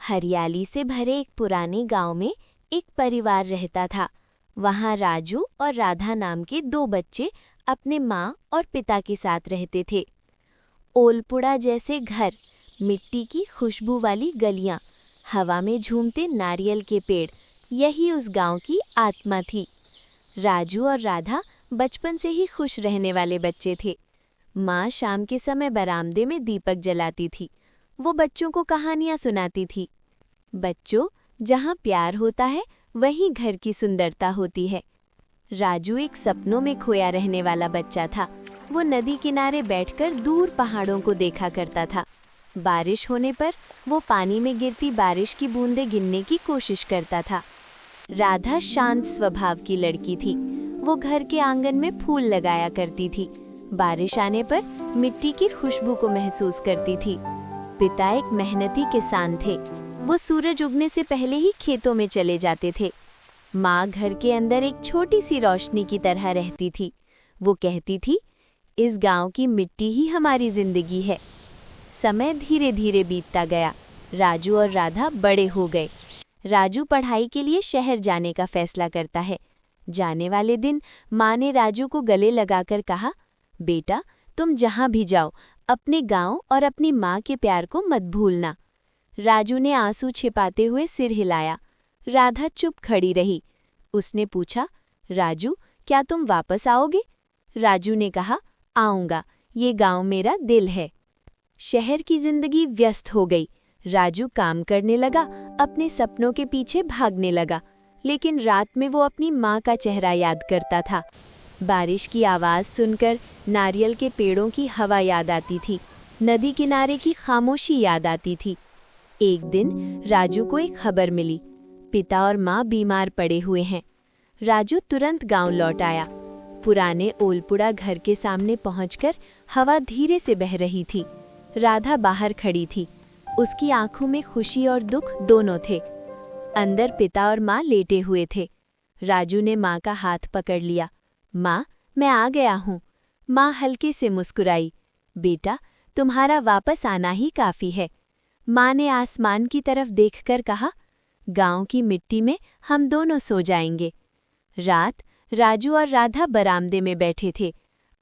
हरियाली से भरे एक पुराने गांव में एक परिवार रहता था। वहां राजू और राधा नाम के दो बच्चे अपने माँ और पिता के साथ रहते थे। ओलपुड़ा जैसे घर, मिट्टी की खुशबू वाली गलियां, हवा में झूमते नारियल के पेड़, यही उस गांव की आत्मा थी। राजू और राधा बचपन से ही खुश रहने वाले बच्चे थे। माँ शाम के समय बरामदे में दीपक जलाती थी। वो बच्चों को कहानियां सुनाती थी। बच्चों, जहाँ प्यार होता है वहीं घर की सुंदरता होती है। राजू एक सपनों में खोया रहने वाला बच्चा था। वो नदी किनारे बैठकर दूर पहाड़ों को देखा करता था। बारिश होने पर वो पानी में गिरती बारिश की बूंदें गिनने की कोशिश करता था। राधा शांत स्वभाव की लड़की थी। वो घर के आंगन में फूल लगाया करती थी। बारिश आने पर मिट्टी की खुशबू को महसूस करती थी। पिता एक मेहनती किसान थे। वो सूरज उगने से पहले ही खेतों में चले जाते थे। माँ घर के अंदर एक छोटी सी रोशनी की तरह रहती थी। वो कहती थी, इस गांव की मिट्टी ही हमारी जिंदगी है। समय धीरे धीरे बीतता गया। राजू और राधा बड़े हो गए। राजू पढ़ाई के लिए शहर जाने का फैसला करता है। जाने वाले दिन माँ ने राजू को गले लगाकर कहा, बेटा, तुम जहाँ भी जाओ अपने गांव और अपनी माँ के प्यार को मत भूलना। राजू ने आंसू छिपाते हुए सिर हिलाया। राधा चुप खड़ी रही। उसने पूछा, राजू, क्या तुम वापस आओगे? राजू ने कहा, आऊंगा, ये गांव मेरा दिल है। शहर की जिंदगी व्यस्त हो गई। राजू काम करने लगा, अपने सपनों के पीछे भागने लगा। लेकिन रात में वो अपनी माँ का चेहरा याद करता था। बारिश की आवाज़ सुनकर नारियल के पेड़ों की हवा याद आती थी। नदी किनारे की खामोशी याद आती थी। एक दिन राजू को एक खबर मिली, पिता और माँ बीमार पड़े हुए हैं। राजू तुरंत गांव लौट आया। पुराने ओलपुड़ा घर के सामने पहुंचकर हवा धीरे से बह रही थी। राधा बाहर खड़ी थी। उसकी आंखों में खुशी और दुख दोनों थे। अंदर पिता और माँ लेटे हुए थे। राजू ने माँ का हाथ पकड़ लिया। माँ, मैं आ गया हूँ। माँ हल्के से मुस्कुराई। बेटा, तुम्हारा वापस आना ही काफ़ी है। माँ ने आसमान की तरफ देखकर कहा, गांव की मिट्टी में हम दोनों सो जाएंगे। रात राजू और राधा बरामदे में बैठे थे।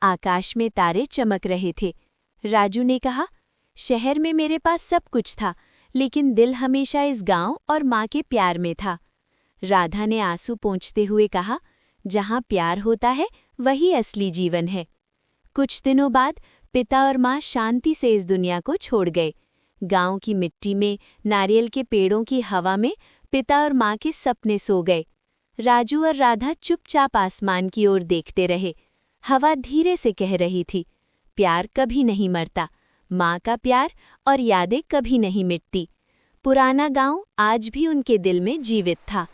आकाश में तारे चमक रहे थे। राजू ने कहा, शहर में मेरे पास सब कुछ था, लेकिन दिल हमेशा इस गांव और माँ के प्यार में था। राधा ने आंसू पोंछते हुए कहा, जहाँ प्यार होता है वही असली जीवन है। कुछ दिनों बाद पिता और माँ शांति से इस दुनिया को छोड़ गए। गांव की मिट्टी में, नारियल के पेड़ों की हवा में पिता और माँ के सपने सो गए। राजू और राधा चुपचाप आसमान की ओर देखते रहे। हवा धीरे से कह रही थी, प्यार कभी नहीं मरता, माँ का प्यार और यादें कभी नहीं मिटती। पुराना गांव आज भी उनके दिल में जीवित था।